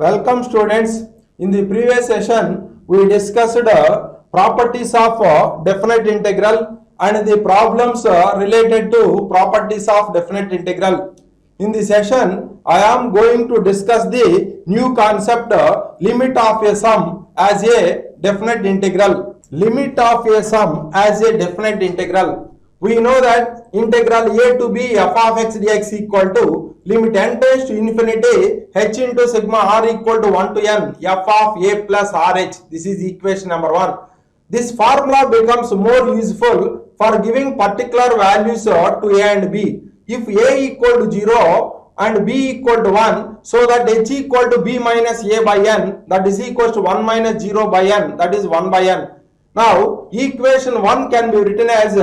Welcome students. In the previous session, we discussed properties of definite integral and the problems related to properties of definite integral. In this session, I am going to discuss the new concept limit of a sum as a definite integral. Limit of a sum as a definite integral. We know that integral a to b f of x dx equal to limit n tends to infinity h into sigma r equal to 1 to n f of a plus rh. This is equation number 1. This formula becomes more useful for giving particular values to a and b. If a equal to 0 and b equal to 1, so that h equal to b minus a by n, that is equal to 1 minus 0 by n, that is 1 by n. Now, equation 1 can be written as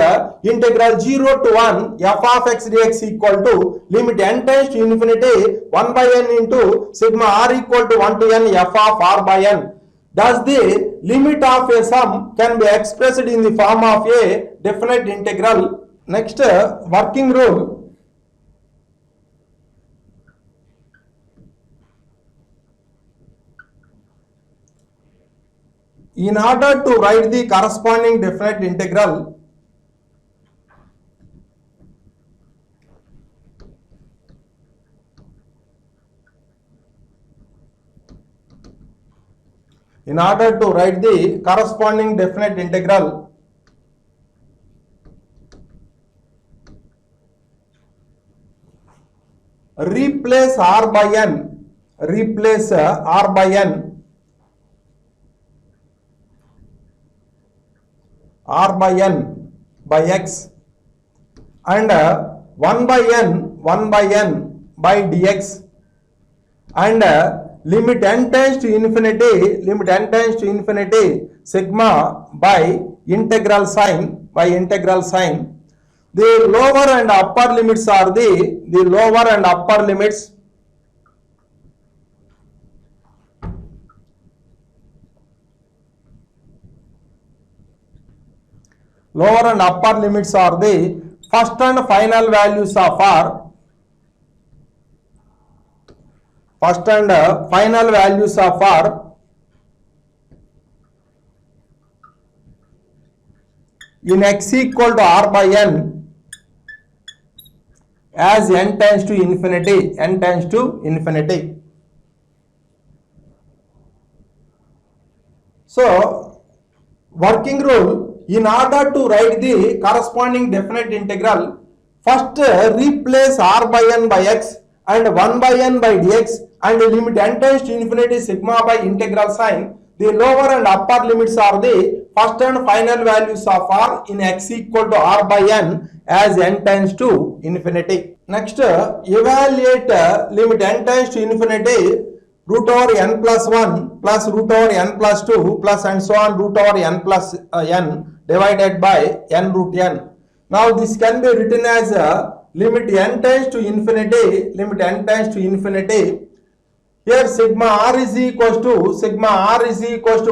integral 0 to 1 f of x dx equal to limit n tends to infinity 1 by n into sigma r equal to 1 to n f of r by n. Thus, the limit of a sum can be expressed in the form of a definite integral. Next, working rule. In order to write the corresponding definite integral, replace r by n by x and 1 by n by dx and limit n tends to infinity sigma by integral sign. The lower and upper limits are the lower and upper limits are the first and final values of r. In x equal to r by n as n tends to infinity. So, working rule. In order to write the corresponding definite integral, first replace r by n by x and 1 by n by dx and limit n tends to infinity sigma by integral sign. The lower and upper limits are the first and final values of r in x equal to r by n as n tends to infinity. Next, evaluate limit n tends to infinity root over n plus 1 plus root over n plus 2 plus and so on root over n plus n divided by n root n. Now this can be written as limit n tends to infinity. Here sigma r is equals to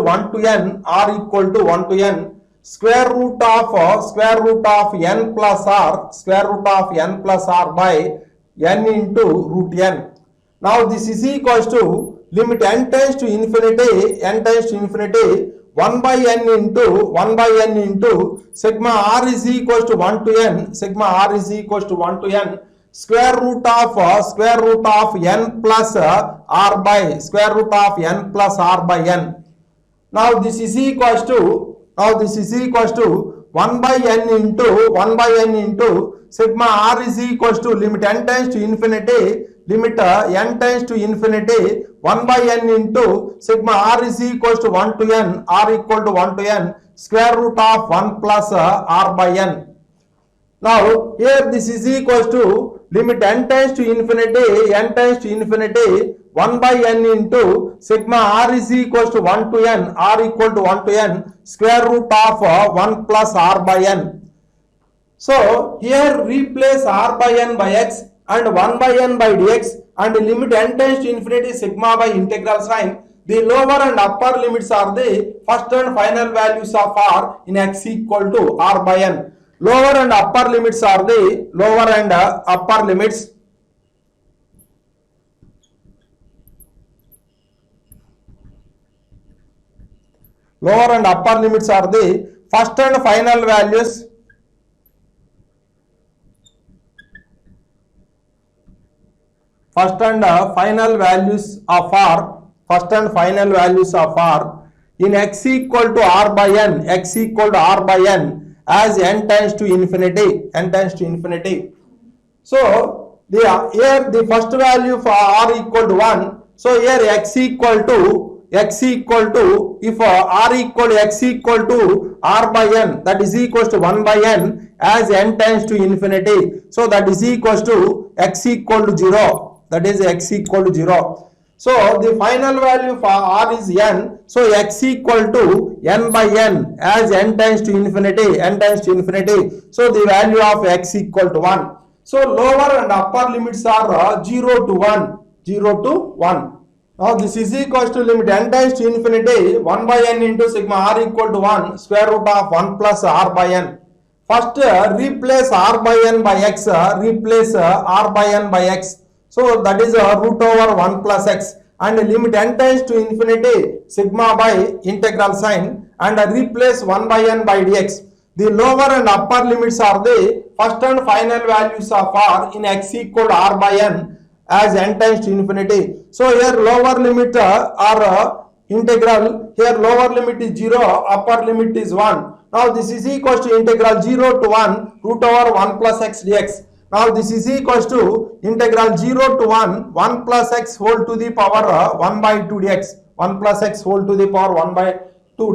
1 to n, r equal to 1 to n, square root of n plus r by n into root n. Now this is equals to limit n tends to infinity 1 by n into sigma r is equals to 1 to n, square root of n plus r by n. Now this is equals to 1 by n into sigma r is equals to limit n tends to infinity 1 by n into sigma r is equals to 1 to n, r equal to 1 to n, square root of 1 plus r by n. Now here this is equals to limit n tends to infinity 1 by n into sigma r is equals to 1 to n, r equal to 1 to n, square root of 1 plus r by n. So here replace r by n by x and 1 by n by dx and limit n tends to infinity sigma by integral sign. The lower and upper limits are the first and final values of r in x equal to r by n. Lower and upper limits are the lower and upper limits lower and upper limits are the first and final values. First and final values of r, first and final values of r in x equal to r by n, x equal to r by n as n tends to infinity, n tends to infinity. So here the first value for r equal to 1. So here x equal to if r equal to x equal to r by n, that is equals to 1 by n as n tends to infinity. So that is equals to x equal to 0. That is x equal to 0. So the final value for r is n. So x equal to n by n as n tends to infinity, n tends to infinity. So the value of x equal to 1. So lower and upper limits are 0 to 1, 0 to 1. Now this is equals to limit n tends to infinity 1 by n into sigma r equal to 1 square root of 1 plus r by n. First replace r by n by x, replace r by n by x. So that is root over 1 plus x, and limit n tends to infinity sigma by integral sign and replace 1 by n by dx. The lower and upper limits are the first and final values of r in x equal to r by n as n tends to infinity. So here lower limit are integral, here lower limit is 0, upper limit is 1. Now this is equals to integral 0 to 1 root over 1 plus x dx. Now this is equals to integral 0 to 1 plus x whole to the power 1 by 2 dx, 1 plus x whole to the power 1 by 2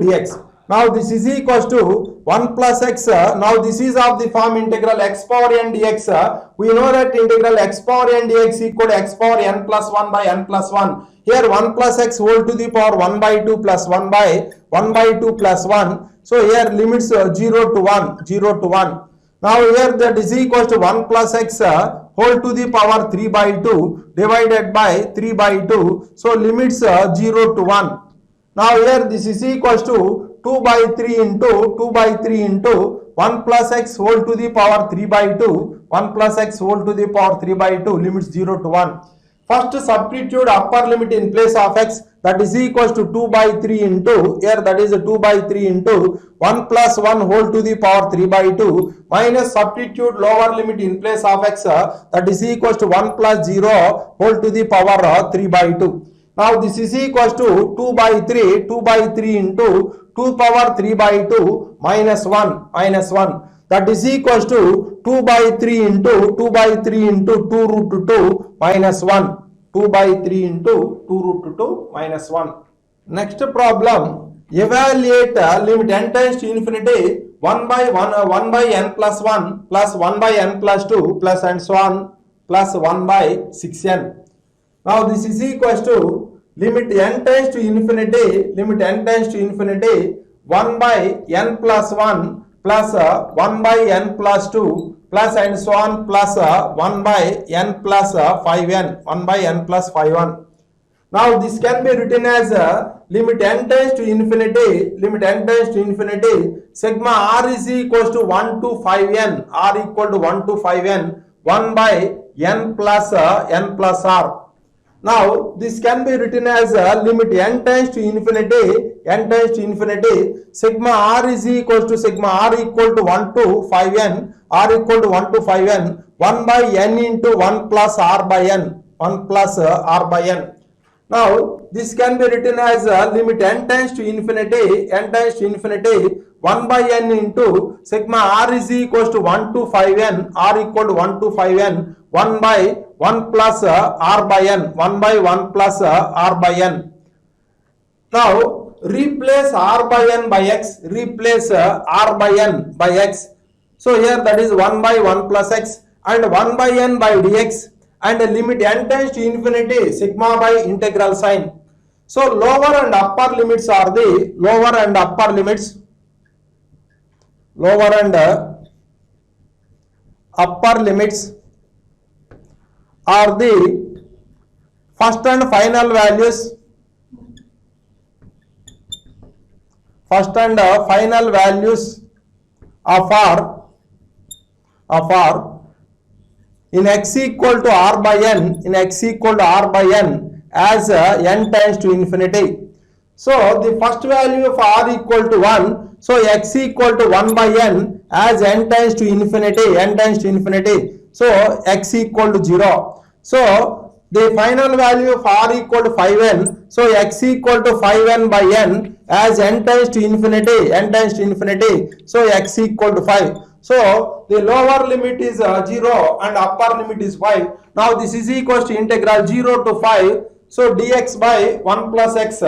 dx. Now this is equals to 1 plus x. Now this is of the form integral x power n dx. We know that integral x power n dx equal to x power n plus 1 by n plus 1. Here 1 plus x whole to the power 1 by 2 plus 1 by 2 plus 1. So here limits 0 to 1, 0 to 1. Now here that is equals to 1 plus x whole to the power 3 by 2 divided by 3 by 2. So limits 0 to 1. Now here this is equals to 2 by 3 into 1 plus x whole to the power 3 by 2, 1 plus x whole to the power 3 by 2, limits 0 to 1. First substitute upper limit in place of x, that is equals to 2 by 3 into, here that is 2 by 3 into 1 plus 1 whole to the power 3 by 2 minus substitute lower limit in place of x, that is equals to 1 plus 0 whole to the power 3 by 2. Now this is equals to 2 by 3 into 2 power 3 by 2 minus 1, that is equals to 2 by 3 into 2 root 2 minus 1, 2 by 3 into 2 root 2 minus 1. Next problem, evaluate limit n tends to infinity 1 by n plus 1 plus 1 by n plus 2 plus and so on plus 1 by 6n. Now this is equals to limit n tends to infinity 1 by n plus 1 plus 1 by n plus 2 plus and so on plus 1 by n plus 5n, 1 by n plus 5n. Now this can be written as limit n tends to infinity sigma r is equals to 1 to 5n, r equal to 1 to 5n, 1 by n plus r. Now this can be written as limit n tends to infinity sigma r is equals to sigma r equal to 1 to 5n, r equal to 1 to 5n, 1 by n into 1 plus r by n, 1 plus r by n. Now this can be written as limit n tends to infinity 1 by n into sigma r is equals to 1 to 5n, r equal to 1 to 5n, 1 by 1 plus r by n, 1 by 1 plus r by n. Now replace r by n by x, replace r by n by x. So here that is 1 by 1 plus x and 1 by n by dx, and limit n tends to infinity sigma by integral sign. So lower and upper limits are the lower and upper limits are the first and final values of r in x equal to r by n as n tends to infinity. So the first value of r equal to 1. So x equal to 1 by n as n tends to infinity, n tends to infinity. So x equal to 0. So the final value of r equal to 5n. So x equal to 5n by n as n tends to infinity, n tends to infinity. So x equal to 5. So the lower limit is 0 and upper limit is 5. Now this is equals to integral 0 to 5. So dx by 1 plus x.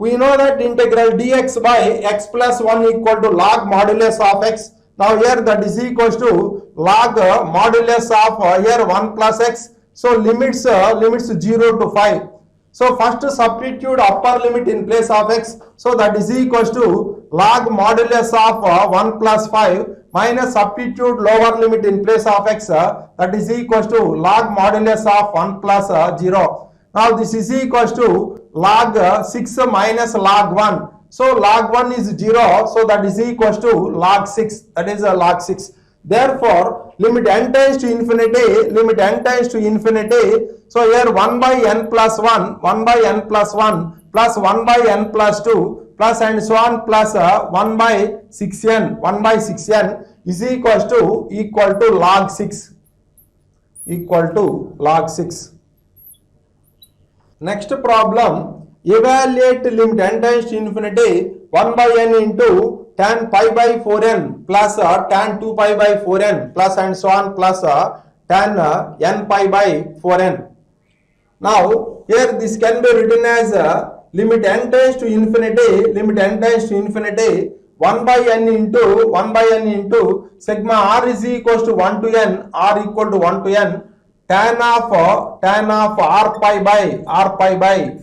We know that integral dx by x plus 1 equal to log modulus of x. Now here that is equals to log modulus of here 1 plus x. So limits 0 to 5. So first substitute upper limit in place of x. So that is equals to log modulus of 1 plus 5 minus substitute lower limit in place of x. That is equals to log modulus of 1 plus 0. Now this is equals to log 6 minus log 1. So log 1 is 0. So that is equals to log 6. That is log 6. Therefore, limit n tends to infinity, limit n tends to infinity. So here 1 by n plus 1, 1 by n plus 1 plus 1 by n plus 2 plus and so on plus 1 by 6n, 1 by 6n is equal to log 6. Equal to log 6. Next problem, evaluate limit n tends to infinity 1 by n into tan pi by 4n plus tan 2 pi by 4n plus and so on plus tan n pi by 4n. Now here this can be written as limit n tends to infinity, limit n tends to infinity 1 by n into sigma r is equals to 1 to n, r equal to 1 to n tan of r pi by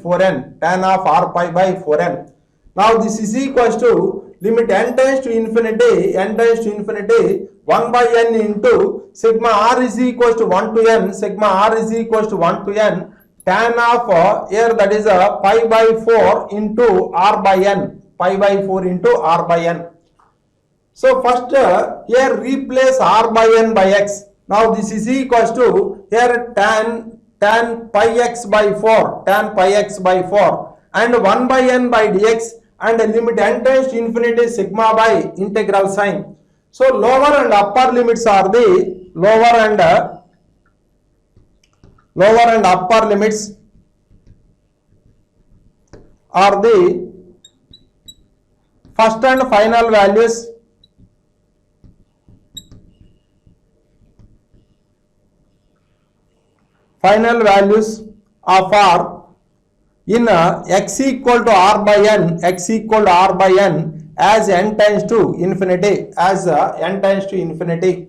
4n, tan of r pi by 4n. Now this is equals to limit n tends to infinity, 1 by n into sigma r is equals to 1 to n, sigma r is equals to 1 to n tan of here that is pi by 4 into r by n, pi by 4 into r by n. So first here replace r by n by x. Now this is equals to here tan pi x by 4, tan pi x by 4 and 1 by n by dx and limit n tends to infinity sigma by integral sign. So lower and upper limits are the lower and upper limits are the first and final values. Final values of r in x equal to r by n, x equal to r by n as n tends to infinity, as n tends to infinity.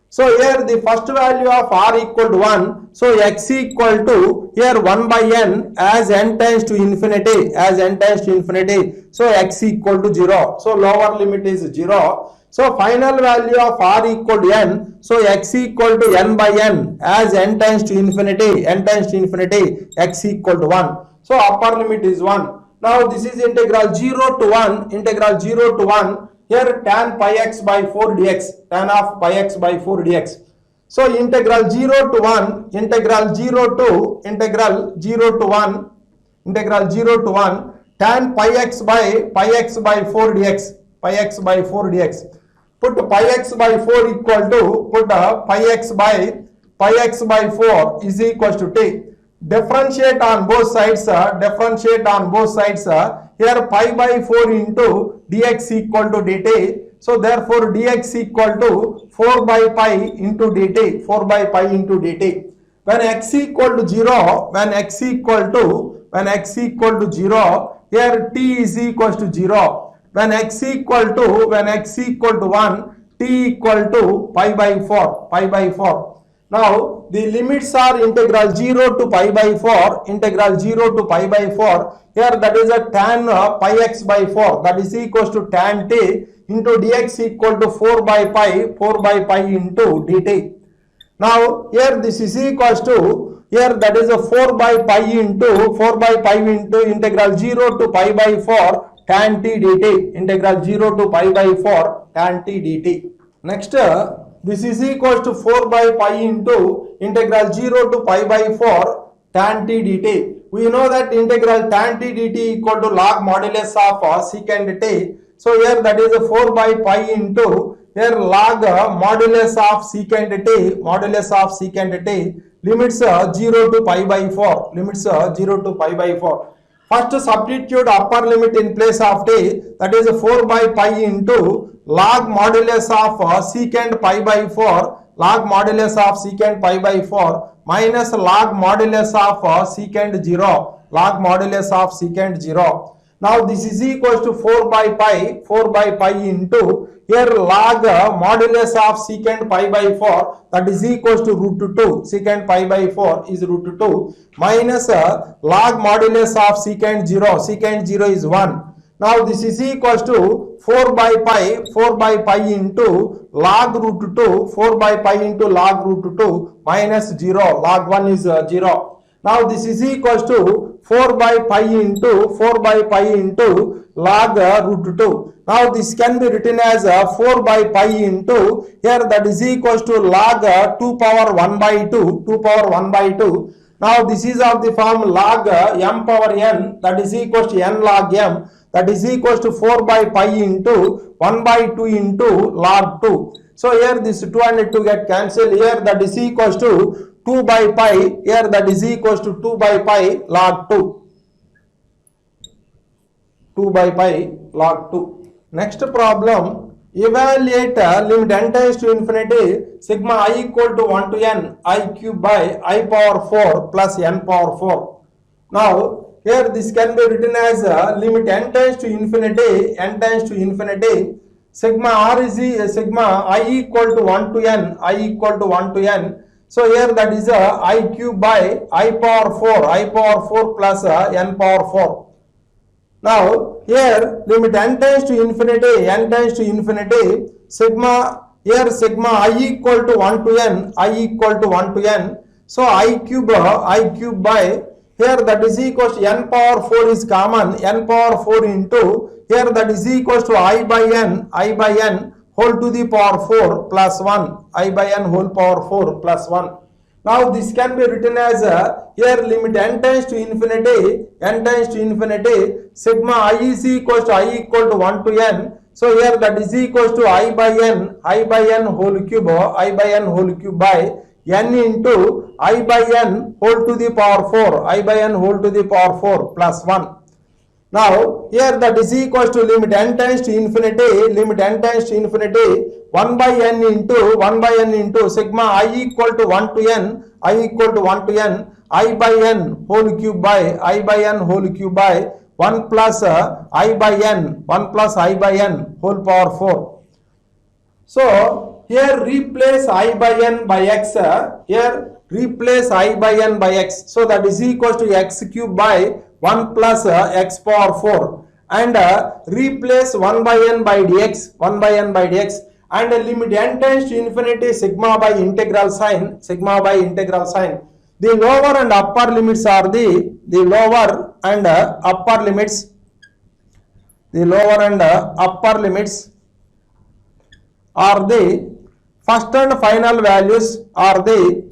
So here the first value of r equal to 1. So x equal to here 1 by n as n tends to infinity, as n tends to infinity. So x equal to 0. So lower limit is 0. So final value of r equal to n. So x equal to n by n as n tends to infinity, n tends to infinity, x equal to 1. So upper limit is 1. Now this is integral 0 to 1, integral 0 to 1. Here tan pi x by 4 dx, tan of pi x by 4 dx. So integral 0 to 1, integral 0 to 1, integral 0 to 1 tan pi x by 4 dx, pi x by 4 dx. Put pi x by 4 equal to put pi x by 4 is equals to t. Differentiate on both sides, differentiate on both sides. Here pi by 4 into dx equal to dt. So therefore dx equal to 4 by pi into dt, 4 by pi into dt. When x equal to 0, when x equal to 0, here t is equals to 0. When x equal to 1, t equal to pi by 4, pi by 4. Now the limits are integral 0 to pi by 4, integral 0 to pi by 4. Here that is a tan pi x by 4, that is equals to tan t into dx equal to 4 by pi into dt. Now here this is equals to, here that is a 4 by pi into integral 0 to pi by 4 tan t dt, integral 0 to pi by 4 tan t dt. Next this is equals to 4 by pi into integral 0 to pi by 4 tan t dt. we know that integral tan t dt equal to log modulus of secant t. So here that is 4 by pi into here log modulus of secant t, limits 0 to pi by 4, limits 0 to pi by 4. First substitute upper limit in place of t, that is 4 by pi into log modulus of secant pi by 4, log modulus of secant pi by 4 minus log modulus of secant 0, log modulus of secant 0. Now this is equals to 4 by pi into here log modulus of secant pi by 4, that is equals to root 2, secant pi by 4 is root 2 minus log modulus of secant 0 is 1. Now this is equals to 4 by pi into log root 2, 4 by pi into log root 2 minus 0, log 1 is 0. Now this is equals to 4 by pi into log root 2. Now this can be written as 4 by pi into here, that is equals to log 2 power 1 by 2, Now this is of the form log m power n, that is equals to n log m, that is equals to 4 by pi into 1 by 2 into log 2. So here this 2 and 2 get cancelled, here that is equals to 2 by pi, here that is equals to 2 by pi log 2. 2 by pi log 2. Next problem, evaluate limit n tends to infinity sigma I equal to 1 to n I cube by I power 4 plus n power 4. Now here this can be written as limit n tends to infinity sigma r is sigma I equal to 1 to n, so here that is I cube by I power 4 plus n power 4. Now here limit n tends to infinity sigma, here sigma I equal to 1 to n, so I cube by here that is equals to n power 4 is common, n power 4 into here that is equals to I by n whole to the power 4 plus 1, I by n whole power 4 plus 1. Now this can be written as here limit n tends to infinity sigma I is equals to I equal to 1 to n, so here that is equals to I by n whole cube by n into I by n whole to the power 4 plus 1. Now here that is equals to limit n tends to infinity 1 by n into sigma I equal to 1 to n I by n whole cube by 1 plus I by n whole power 4. So here replace I by n by x, so that is equals to x cube by 1 plus x power 4, and replace 1 by n by dx, and limit n tends to infinity sigma by integral sign. The lower and upper limits are the lower and upper limits are the first and final values are the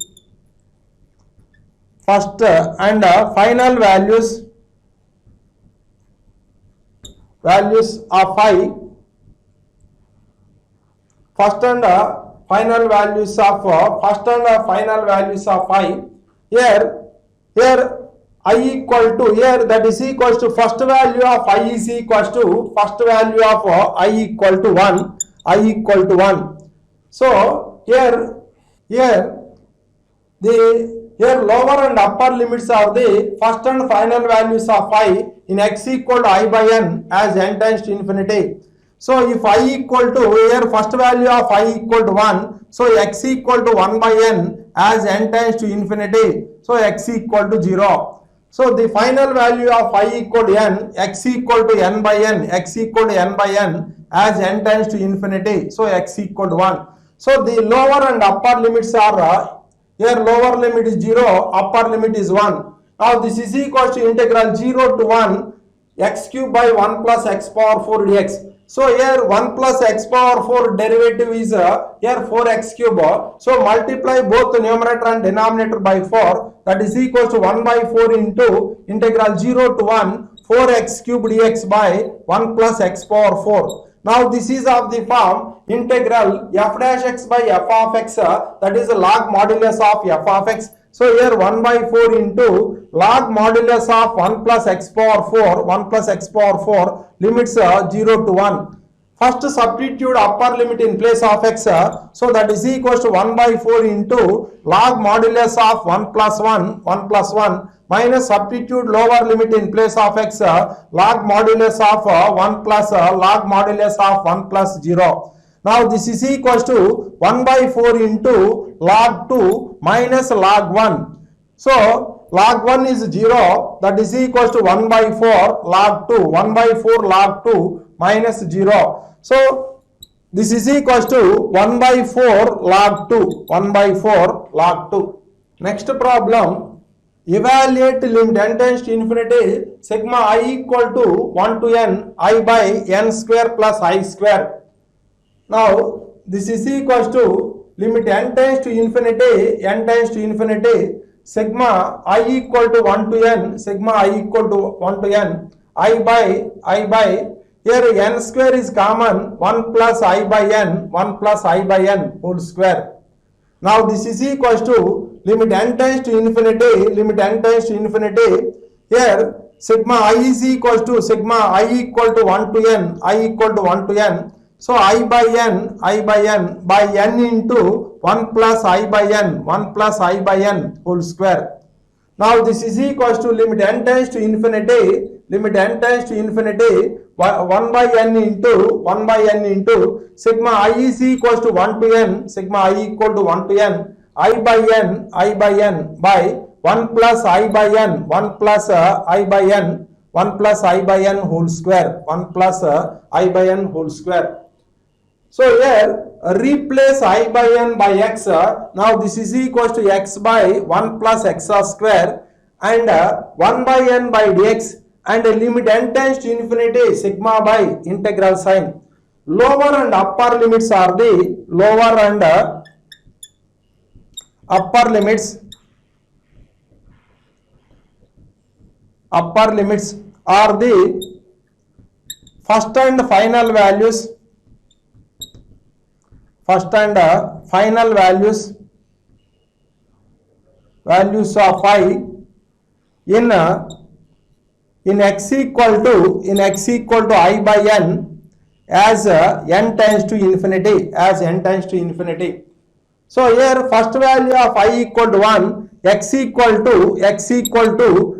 first and final values of I, first and final values of I. Here I equal to, here that is equals to first value of I is equals to first value of I equal to 1. So here lower and upper limits are the first and final values of I in x equal to I by n as n tends to infinity. So if I equal to, here first value of I equal to 1, so x equal to 1 by n as n tends to infinity, so x equal to 0. So the final value of I equal to n, x equal to n by n as n tends to infinity, so x equal to 1. So the lower and upper limits are here lower limit is 0, upper limit is 1. Now this is equal to integral 0 to 1 x cube by 1 plus x power 4 dx. So here 1 plus x power 4 derivative is here 4x cube. So multiply both numerator and denominator by 4. That is equals to 1 by 4 into integral 0 to 1 4x cube dx by 1 plus x power 4. Now this is of the form integral f dash x by f of x, that is the log modulus of f of x. So here 1 by 4 into log modulus of 1 plus x power 4, 1 plus x power 4 limits 0 to 1. First substitute upper limit in place of x, so that is equals to 1 by 4 into log modulus of 1 plus 1, 1 plus 1 minus substitute lower limit in place of x, log modulus of 1 plus log modulus of 1 plus 0. Now this is equals to 1 by 4 into log 2 minus log 1. So log 1 is 0, that is equals to 1 by 4 log 2, 1 by 4 log 2 minus 0. So this is equals to 1 by 4 log 2, 1 by 4 log 2. Next problem, evaluate limit n tends to infinity sigma I equal to 1 to n I by n square plus I square. Now this is equals to limit n tends to infinity sigma I equal to 1 to n, sigma I equal to 1 to n I by here n square is common, 1 plus I by n, 1 plus I by n whole square. Now this is equals to limit n tends to infinity, here sigma I is equals to sigma I equal to 1 to n, so I by n by n into 1 plus I by n, 1 plus I by n whole square. Now this is equals to limit n tends to infinity, 1 by n into sigma I is equals to 1 to n, sigma I equal to 1 to n, I by n by 1 plus I by n, 1 plus I by n, 1 plus I by n whole square, 1 plus I by n whole square. So here replace I by n by x. Now this is equals to x by 1 plus x square and 1 by n by dx, and limit n tends to infinity sigma by integral sign. Lower and upper limits are the upper limits are the first and final values, of I in x equal to I by n as n tends to infinity, So here first value of I equal to 1, x equal to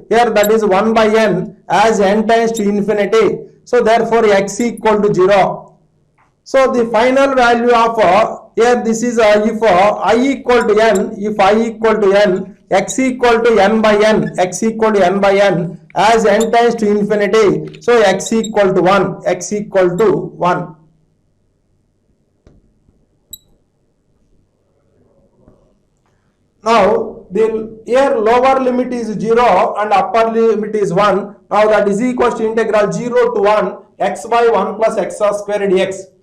here that is 1 by n as n tends to infinity. So therefore x equal to 0. So the final value of here this is if I equal to n, x equal to n by n, as n tends to infinity. So x equal to 1, Now the here lower limit is 0 and upper limit is 1. Now that is equals to integral 0 to 1 x by 1 plus x square dx.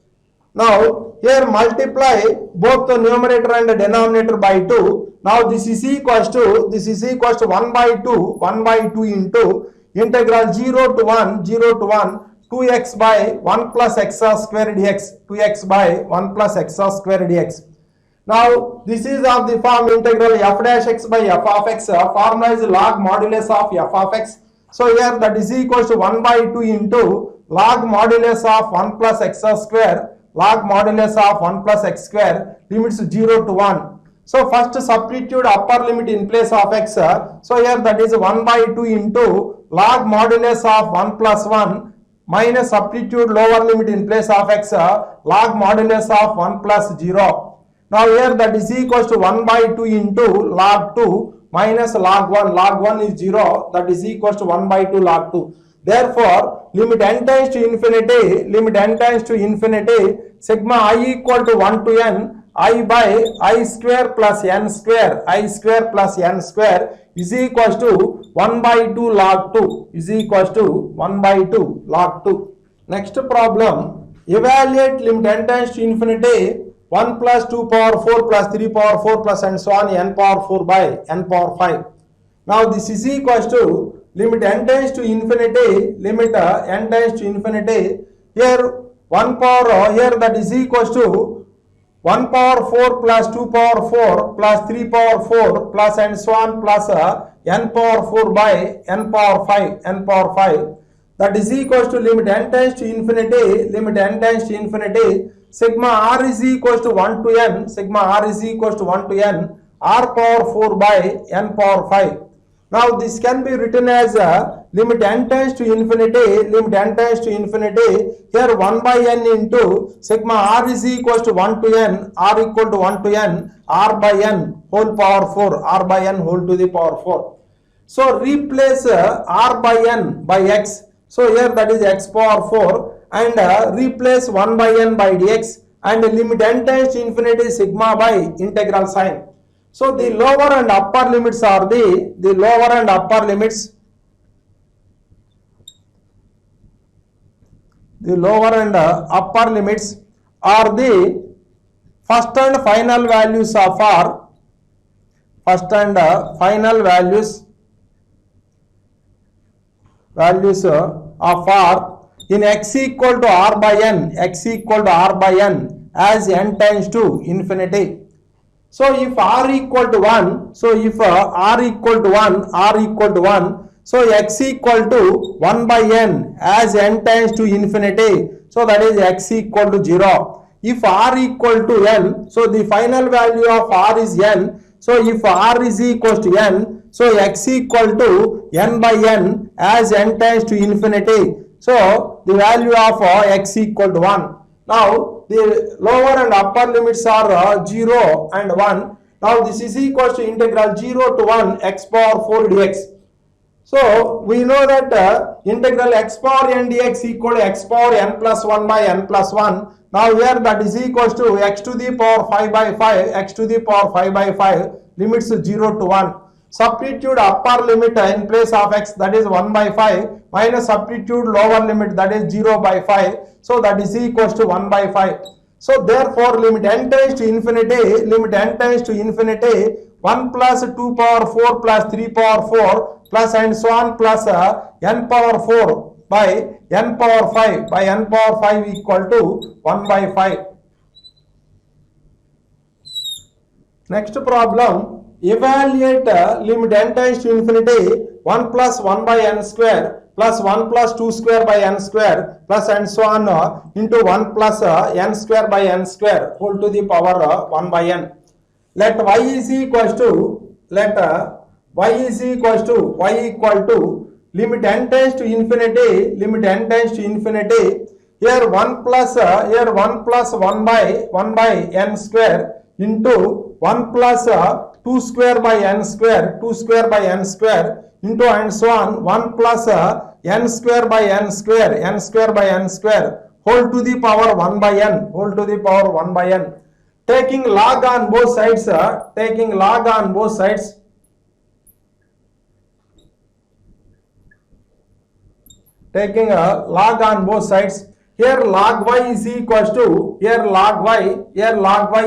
Now here multiply both the numerator and the denominator by 2. Now this is equals to 1 by 2 into integral 0 to 1 2x by 1 plus x square dx, Now this is of the form integral f dash x by f of x. Formula is log modulus of f of x. So here that is equals to 1 by 2 into log modulus of 1 plus x square, limits 0 to 1. So first substitute upper limit in place of x. So here that is 1 by 2 into log modulus of 1 plus 1 minus substitute lower limit in place of x, log modulus of 1 plus 0. Now here that is equals to 1 by 2 into log 2 minus log 1. Log 1 is 0. That is equals to 1 by 2 log 2. Therefore, limit n tends to infinity, sigma I equal to 1 to n, I by I square plus n square, is equals to 1 by 2 log 2, Next problem. Evaluate limit n tends to infinity 1 plus 2 power 4 plus 3 power 4 plus and so on n power 4 by n power 5. Now this is equals to limit n tends to infinity, limit n tends to infinity. Here 1 power, here that is equals to 1 power 4 plus 2 power 4 plus 3 power 4 plus and so on plus n power 4 by n power 5, that is equals to limit n tends to infinity, limit n tends to infinity, sigma r is equals to 1 to n, sigma r is equals to 1 to n, r power 4 by n power 5. Now this can be written as limit n tends to infinity, limit n tends to infinity, here 1 by n into sigma r is equals to 1 to n, r equal to 1 to n, r by n whole power 4, r by n whole to the power 4. So replace r by n by x, so here that is x power 4 and replace 1 by n by dx and limit n tends to infinity sigma by integral sign. So the lower and upper limits are the lower and upper limits. The lower and upper limits are the first and final values of r. First and final values of r in x equal to r by n, x equal to r by n as n tends to infinity. So if r equal to 1, so if r equal to 1, so x equal to 1 by n as n tends to infinity, so that is x equal to 0. If r equal to n, so the final value of r is n, so if r is equal to n, so x equal to n by n as n tends to infinity, so the value of x equal to 1. Now the lower and upper limits are 0 and 1. Now this is equals to integral 0 to 1 x power 4 dx. So we know that integral x power n dx equal to x power n plus 1 by n plus 1. Now here that is equals to x to the power 5 by 5, x to the power 5 by 5, limits 0 to 1. Substitute upper limit in place of x, that is 1 by 5, minus substitute lower limit, that is 0 by 5. So that is equals to 1 by 5. So therefore limit n tends to infinity, limit n tends to infinity, 1 plus 2 power 4 plus 3 power 4 plus and so on plus n power 4 by n power 5 by n power 5 equal to 1 by 5. Next problem. Evaluate limit n tends to infinity 1 plus 1 by n square plus 1 plus 2 square by n square plus and so on into 1 plus n square by n square whole to the power 1 by n. Let y is equals to y equal to limit n tends to infinity, limit n tends to infinity, here 1 plus 1 by n square into 1 plus 2 square by n square, 2 square by n square into and so on 1 plus n square by n square, n square by n square whole to the power 1 by n, whole to the power 1 by n. Taking log on both sides, taking log on both sides, taking a log on both sides, here log y is equals to, here log y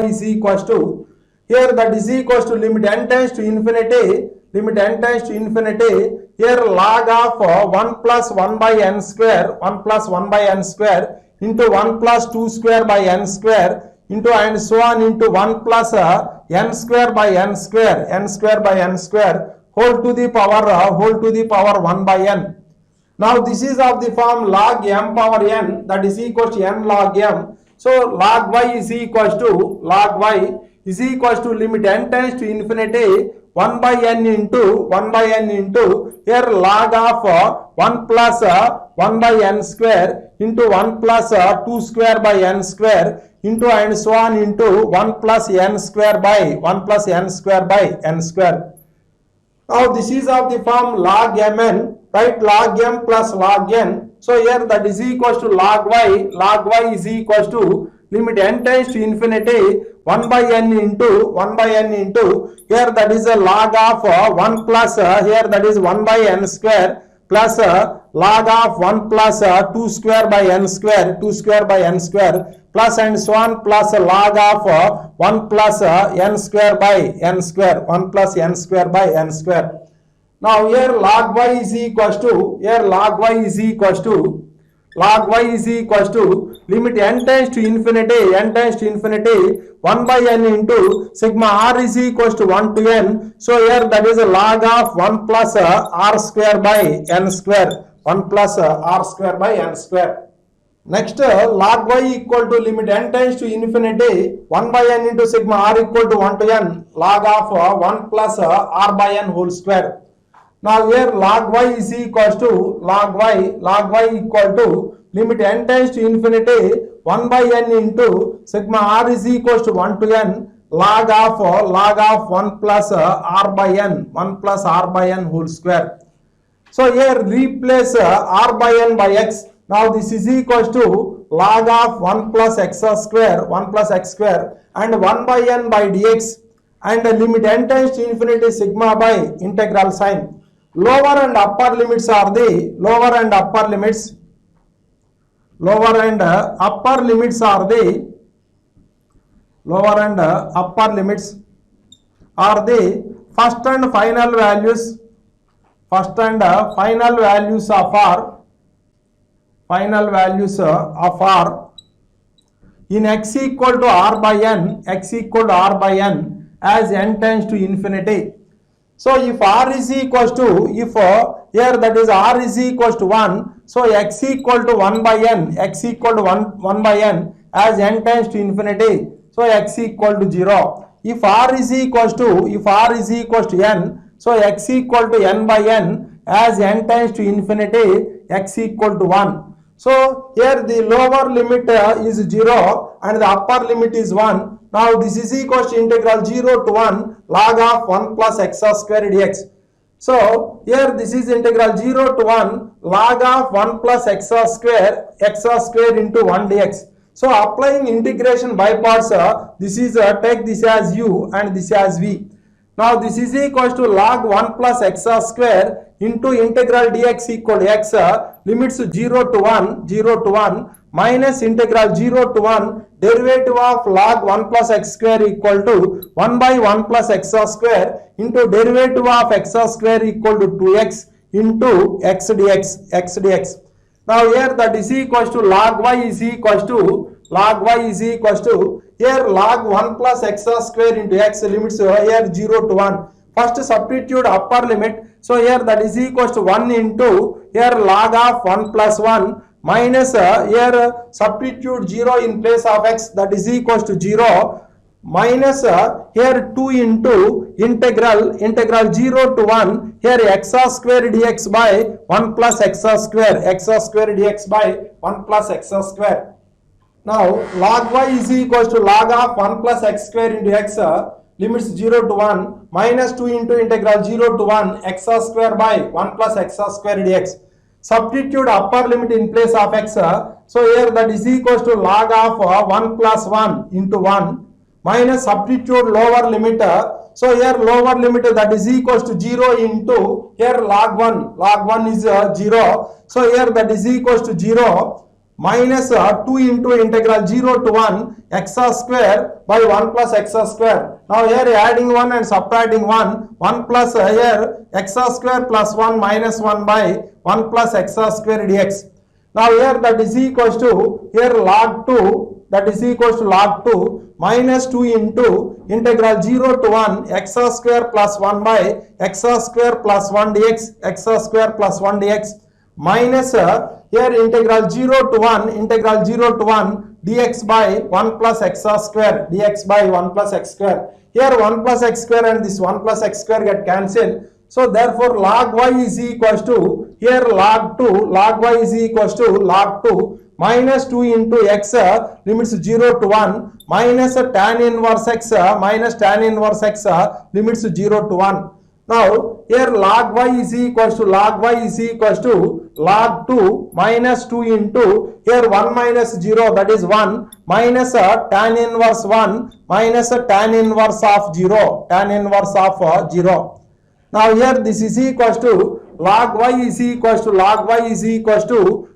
is equals to, here that is equals to limit n tends to infinity, limit n tends to infinity, here log of 1 plus 1 by n square, 1 plus 1 by n square into 1 plus 2 square by n square into and so on into 1 plus n square by n square, n square by n square whole to the power 1 by n. Now this is of the form log m power n, that is equals to n log m. So log y is equals to limit n tends to infinity 1 by n into here log of 1 plus 1 by n square into 1 plus 2 square by n square into and so on into 1 plus n square by n square. Now this is of the form log mn, right? Log m plus log n. So here that is equals to log y is equals to limit n tends to infinity 1 by n into here that is a log of 1 plus here that is 1 by n square plus log of 1 plus 2 square by n square, 2 square by n square, plus and so on, plus log of 1 plus n square by n square, 1 plus n square by n square. Now here log y is equals to, log y is equals to limit n tends to infinity, 1 by n into sigma r is equals to 1 to n. So here that is a log of 1 plus r square by n square, 1 plus r square by n square. Next, log y equal to limit n tends to infinity, 1 by n into sigma r equal to 1 to n, log of 1 plus r by n whole square. Now here log y is equals to log y equal to limit n tends to infinity, 1 by n into sigma r is equals to 1 to n, log of 1 plus r by n, 1 plus r by n whole square. So here replace r by n by x. Now this is equals to log of 1 plus x square, 1 plus x square, and 1 by n by dx, and limit n tends to infinity sigma by integral sign. Lower and upper limits are the lower and upper limits are the first and final values of r in x equal to r by n, as n tends to infinity. So if r is equals to, here that is r is equals to 1, so x equal to 1 by n, one by n as n tends to infinity, so x equal to 0. If r is equals to n, so x equal to n by n as n tends to infinity, x equal to 1. So here the lower limit is 0 and the upper limit is 1. Now this is equals to integral 0 to 1 log of 1 plus x square dx. So here this is integral 0 to 1 log of 1 plus x square into 1 dx. So applying integration by parts, this is take this as u and this as v. Now this is equals to log 1 plus x square into integral dx equal to x, limits 0 to 1 minus integral 0 to 1 derivative of log 1 plus x square equal to 1 by 1 plus x square into derivative of x square equal to 2x into x dx. Now here that is equals to log y is equals to here log 1 plus x square into x, limits here 0 to 1. First substitute upper limit. So here that is equals to 1 into here log of 1 plus 1 minus here substitute 0 in place of x, that is equals to 0, minus here 2 into integral 0 to 1 here x square dx by 1 plus x square dx by 1 plus x square. Now log y is equals to log of 1 plus x square into x, limits 0 to 1 minus 2 into integral 0 to 1 x square by 1 plus x square dx. Substitute upper limit in place of x, so here that is equals to log of 1 plus 1 into 1 minus substitute lower limit, so here lower limit that is equals to 0 into here log 1 is 0, so here that is equals to 0 minus 2 into integral 0 to 1 x square by 1 plus x square. Now here adding 1 and subtracting 1 plus here x square plus 1 minus 1 by 1 plus x square dx. Now here that is equals to here log 2, that is equals to log 2 minus 2 into integral 0 to 1 x square plus 1 by x square plus 1 dx, minus here integral 0 to 1 dx by 1 plus x square, Here 1 plus x square and this 1 plus x square get cancelled. So therefore log y is equals to here log y is equals to log 2 minus 2 into x, limits 0 to 1 minus tan inverse x, limits 0 to 1. Now here log y is equals to log 2 minus 2 into here 1 minus 0, that is 1 minus tan inverse 1 minus tan inverse of 0, Now here this is equals to log y is equals to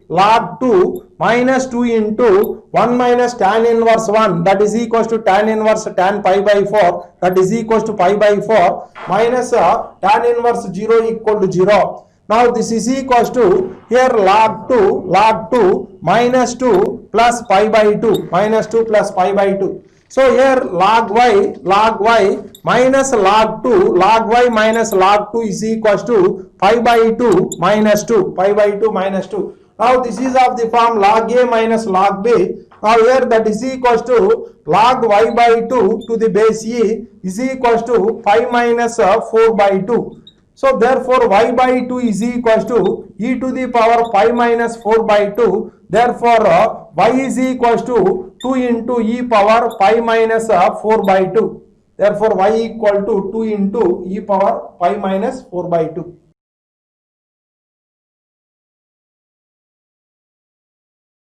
log 2 minus 2 into 1 minus tan inverse 1, that is equals to tan inverse tan pi by 4, that is equals to pi by 4 minus tan inverse 0 equal to 0. Now this is equals to here log 2 minus 2 plus pi by 2, minus 2 plus pi by 2. So here log y minus log 2, log y minus log 2 is equals to pi by 2 minus 2, pi by 2 minus 2. Now this is of the form log a minus log b. Now here that is equals to log y by 2 to the base e is equals to 5 minus 4 by 2. So therefore y by 2 is equals to e to the power 5 minus 4 by 2. Therefore y is equals to 2 into e power 5 minus 4 by 2. Therefore y equal to 2 into e power 5 minus 4 by 2.